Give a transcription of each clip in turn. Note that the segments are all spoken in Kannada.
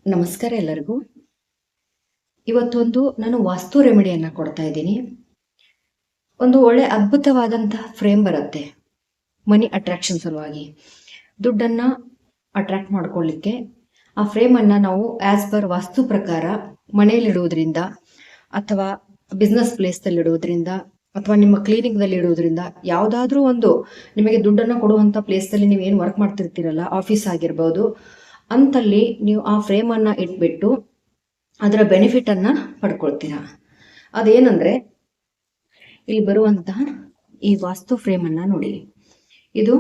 ನಮಸ್ಕಾರ ಎಲ್ಲರಿಗೂ. ಇವತ್ತೊಂದು ನಾನು ವಾಸ್ತು ರೆಮಿಡಿಯನ್ನು ಕೊಡ್ತಾ ಇದ್ದೀನಿ. ಒಂದು ಒಳ್ಳೆ ಅದ್ಭುತವಾದಂತಹ ಫ್ರೇಮ್ ಬರುತ್ತೆ ಮನಿ ಅಟ್ರಾಕ್ಷನ್ ಸಲುವಾಗಿ, ದುಡ್ಡನ್ನು ಅಟ್ರಾಕ್ಟ್ ಮಾಡ್ಕೊಳ್ಳಿಕ್ಕೆ. ಆ ಫ್ರೇಮನ್ನು ನಾವು ಆಸ್ ಪರ್ ವಾಸ್ತು ಪ್ರಕಾರ ಮನೆಯಲ್ಲಿಡುವುದರಿಂದ ಅಥವಾ ಬಿಸ್ನೆಸ್ ಪ್ಲೇಸ್ದಲ್ಲಿ ಇಡುವುದರಿಂದ ಅಥವಾ ನಿಮ್ಮ ಕ್ಲಿನಿಕ್ದಲ್ಲಿ ಇಡುವುದರಿಂದ, ಯಾವುದಾದ್ರೂ ಒಂದು ನಿಮಗೆ ದುಡ್ಡನ್ನು ಕೊಡುವಂಥ ಪ್ಲೇಸ್ದಲ್ಲಿ ನೀವು ಏನು ವರ್ಕ್ ಮಾಡ್ತಿರ್ತೀರಲ್ಲ, ಆಫೀಸ್ ಆಗಿರ್ಬೋದು, ಅಂತಲ್ಲಿ ನೀವು ಆ ಫ್ರೇಮನ್ನು ಇಟ್ಬಿಟ್ಟು ಅದರ ಬೆನಿಫಿಟನ್ನು ಪಡ್ಕೊಳ್ತೀರಾ. ಅದೇನಂದರೆ, ಇಲ್ಲಿ ಬರುವಂತಹ ಈ ವಾಸ್ತು ಫ್ರೇಮನ್ನು ನೋಡಿ, ಇದು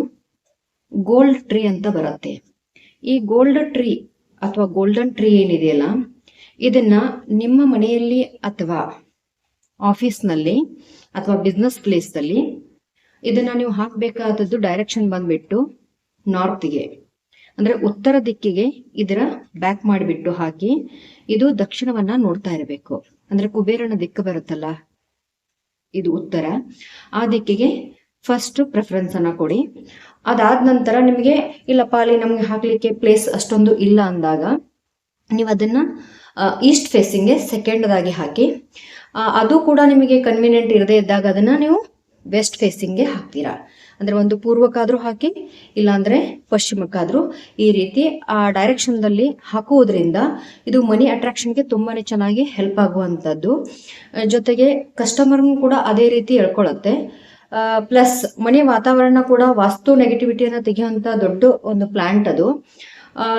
ಗೋಲ್ಡ್ ಟ್ರೀ ಅಂತ ಬರುತ್ತೆ. ಈ ಗೋಲ್ಡ್ ಟ್ರೀ ಅಥವಾ ಗೋಲ್ಡನ್ ಟ್ರೀ ಏನಿದೆಯಲ್ಲ, ಇದನ್ನ ನಿಮ್ಮ ಮನೆಯಲ್ಲಿ ಅಥವಾ ಆಫೀಸ್ನಲ್ಲಿ ಅಥವಾ ಬಿಸ್ನೆಸ್ ಪ್ಲೇಸ್ನಲ್ಲಿ ಇದನ್ನ ನೀವು ಹಾಕಬೇಕಾದದ್ದು ಡೈರೆಕ್ಷನ್ ಬಂದ್ಬಿಟ್ಟು ನಾರ್ತ್ಗೆ, ಅಂದ್ರೆ ಉತ್ತರ ದಿಕ್ಕಿಗೆ ಇದರ ಬ್ಯಾಕ್ ಮಾಡಿಬಿಟ್ಟು ಹಾಕಿ, ಇದು ದಕ್ಷಿಣವನ್ನ ನೋಡ್ತಾ ಇರಬೇಕು. ಅಂದ್ರೆ ಕುಬೇರನ ದಿಕ್ಕು ಬರುತ್ತಲ್ಲ, ಇದು ಉತ್ತರ, ಆ ದಿಕ್ಕಿಗೆ ಫಸ್ಟ್ ಪ್ರೆಫರೆನ್ಸ್ ಅನ್ನ ಕೊಡಿ. ಅದಾದ ನಂತರ ನಿಮಗೆ ಇಲ್ಲಪ್ಪ ಅಲ್ಲಿ ನಮ್ಗೆ ಹಾಕ್ಲಿಕ್ಕೆ ಪ್ಲೇಸ್ ಅಷ್ಟೊಂದು ಇಲ್ಲ ಅಂದಾಗ ನೀವು ಅದನ್ನ ಈಸ್ಟ್ ಫೇಸಿಂಗ್ಗೆ ಸೆಕೆಂಡ್ದಾಗಿ ಹಾಕಿ. ಅದು ಕೂಡ ನಿಮಗೆ ಕನ್ವೀನಿಯಂಟ್ ಇರದೇ ಇದ್ದಾಗ ಅದನ್ನ ನೀವು ವೆಸ್ಟ್ ಫೇಸಿಂಗ್ಗೆ ಹಾಕ್ತೀರಾ. ಅಂದ್ರೆ ಒಂದು ಪೂರ್ವಕ್ಕಾದ್ರೂ ಹಾಕಿ, ಇಲ್ಲಾಂದ್ರೆ ಪಶ್ಚಿಮಕ್ಕಾದ್ರೂ, ಈ ರೀತಿ ಆ ಡೈರೆಕ್ಷನ್ದಲ್ಲಿ ಹಾಕುವುದರಿಂದ ಇದು ಮನಿ ಅಟ್ರಾಕ್ಷನ್ಗೆ ತುಂಬಾನೇ ಚೆನ್ನಾಗಿ ಹೆಲ್ಪ್ ಆಗುವಂಥದ್ದು. ಜೊತೆಗೆ ಕಸ್ಟಮರ್ನು ಕೂಡ ಅದೇ ರೀತಿ ಹೇಳ್ಕೊಳತ್ತೆ. ಪ್ಲಸ್ ಮನೆಯ ವಾತಾವರಣ ಕೂಡ ವಾಸ್ತು ನೆಗೆಟಿವಿಟಿಯನ್ನು ತೆಗೆಯುವಂತ ದೊಡ್ಡ ಒಂದು ಪ್ಲಾಂಟ್ ಅದು.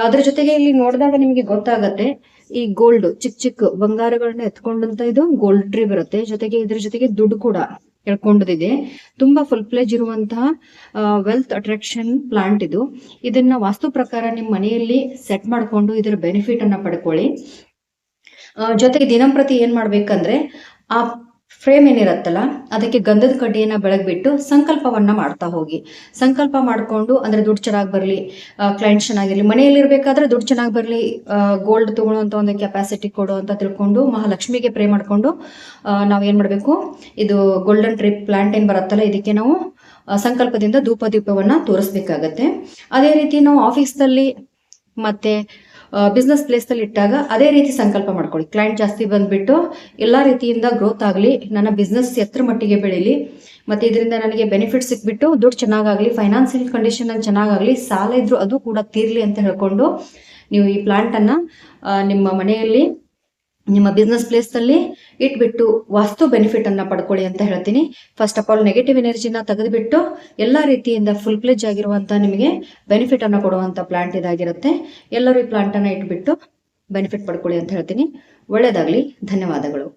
ಅದ್ರ ಜೊತೆಗೆ ಇಲ್ಲಿ ನೋಡಿದಾಗ ನಿಮಗೆ ಗೊತ್ತಾಗತ್ತೆ, ಈ ಗೋಲ್ಡ್ ಚಿಕ್ಕ ಚಿಕ್ಕ ಬಂಗಾರಗಳನ್ನ ಎತ್ಕೊಂಡಂತ ಇದು ಗೋಲ್ಡ್ ಟ್ರೀ ಬರುತ್ತೆ. ಜೊತೆಗೆ ಇದ್ರ ಜೊತೆಗೆ ದುಡ್ಡು ಕೂಡ ಎಳ್ಕೊಂಡದಿದೆ. ತುಂಬಾ ಫುಲ್ ಪ್ಲೇಜ್ ಇರುವಂತಹ ವೆಲ್ತ್ ಅಟ್ರಾಕ್ಷನ್ ಪ್ಲಾಂಟ್ ಇದು. ಇದನ್ನ ವಾಸ್ತು ಪ್ರಕಾರ ನಿಮ್ಮ ಮನೆಯಲ್ಲಿ ಸೆಟ್ ಮಾಡ್ಕೊಂಡು ಇದರ ಬೆನಿಫಿಟ್ ಅನ್ನ ಪಡ್ಕೊಳ್ಳಿ. ಜೊತೆಗೆ ದಿನಂಪ್ರತಿ ಏನ್ ಮಾಡ್ಬೇಕಂದ್ರೆ, ಆ ಫ್ರೇಮ್ ಏನಿರತ್ತಲ್ಲ ಅದಕ್ಕೆ ಗಂಧದ ಕಡ್ಡಿಯನ್ನ ಬೆಳಗ್ಬಿಟ್ಟು ಸಂಕಲ್ಪವನ್ನ ಮಾಡ್ತಾ ಹೋಗಿ. ಸಂಕಲ್ಪ ಮಾಡ್ಕೊಂಡು, ಅಂದ್ರೆ ದುಡ್ಡು ಚೆನ್ನಾಗಿ ಬರಲಿ, ಕ್ಲೈಂಟ್ ಚೆನ್ನಾಗಿರ್ಲಿ, ಮನೆಯಲ್ಲಿ ಇರ್ಬೇಕಾದ್ರೆ ದುಡ್ಡು ಚೆನ್ನಾಗಿ ಬರಲಿ, ಗೋಲ್ಡ್ ತಗೊಳ್ಳುವಂತ ಒಂದು ಕೆಪಾಸಿಟಿ ಕೊಡು ಅಂತ ತಿಳ್ಕೊಂಡು ಮಹಾಲಕ್ಷ್ಮಿಗೆ ಪ್ರೇ ಮಾಡ್ಕೊಂಡು ನಾವ್ ಏನ್ ಮಾಡ್ಬೇಕು, ಇದು ಗೋಲ್ಡನ್ ಟ್ರೀ ಪ್ಲಾಂಟ್ ಏನ್ ಬರುತ್ತಲ್ಲ, ಇದಕ್ಕೆ ನಾವು ಸಂಕಲ್ಪದಿಂದ ಧೂಪ ದೀಪವನ್ನ ತೋರಿಸ್ಬೇಕಾಗತ್ತೆ. ಅದೇ ರೀತಿ ನಾವು ಆಫೀಸ್ನಲ್ಲಿ ಮತ್ತೆ ಬಿಸ್ನೆಸ್ ಪ್ಲೇಸ್ನಲ್ಲಿ ಇಟ್ಟಾಗ ಅದೇ ರೀತಿ ಸಂಕಲ್ಪ ಮಾಡ್ಕೊಳ್ಳಿ. ಕ್ಲೈಂಟ್ ಜಾಸ್ತಿ ಬಂದ್ಬಿಟ್ಟು ಎಲ್ಲಾ ರೀತಿಯಿಂದ ಗ್ರೋತ್ ಆಗಲಿ, ನನ್ನ ಬಿಸ್ನೆಸ್ ಎತ್ತರ ಮಟ್ಟಿಗೆ ಬೆಳೀಲಿ, ಮತ್ತೆ ಇದರಿಂದ ನನಗೆ ಬೆನಿಫಿಟ್ ಸಿಕ್ಬಿಟ್ಟು ದುಡ್ಡು ಚೆನ್ನಾಗಾಗ್ಲಿ, ಫೈನಾನ್ಸಿಯಲ್ ಕಂಡೀಷನ್ ಚೆನ್ನಾಗಾಗ್ಲಿ, ಸಾಲ ಇದ್ರು ಅದು ಕೂಡ ತೀರ್ಲಿ ಅಂತ ಹೇಳ್ಕೊಂಡು ನೀವು ಈ ಪ್ಲಾಂಟ್ ಅನ್ನ ನಿಮ್ಮ ಮನೆಯಲ್ಲಿ, ನಿಮ್ಮ ಬಿಸ್ನೆಸ್ ಪ್ಲೇಸ್ ನಲ್ಲಿ ಇಟ್ಬಿಟ್ಟು ವಾಸ್ತು ಬೆನಿಫಿಟ್ ಅನ್ನ ಪಡ್ಕೊಳ್ಳಿ ಅಂತ ಹೇಳ್ತೀನಿ. ಫಸ್ಟ್ ಆಫ್ ಆಲ್ ನೆಗೆಟಿವ್ ಎನರ್ಜಿನ ತೆಗೆದುಬಿಟ್ಟು ಎಲ್ಲಾ ರೀತಿಯಿಂದ ಫುಲ್ ಪ್ಲೇಜ್ ಆಗಿರುವಂತ ನಿಮಗೆ ಬೆನಿಫಿಟ್ ಅನ್ನ ಕೊಡುವಂತ ಪ್ಲಾಂಟ್ ಇದಾಗಿರುತ್ತೆ. ಎಲ್ಲರೂ ಈ ಪ್ಲಾಂಟ್ ಅನ್ನ ಇಟ್ಬಿಟ್ಟು ಬೆನಿಫಿಟ್ ಪಡ್ಕೊಳ್ಳಿ ಅಂತ ಹೇಳ್ತೀನಿ. ಒಳ್ಳೇದಾಗ್ಲಿ. ಧನ್ಯವಾದಗಳು.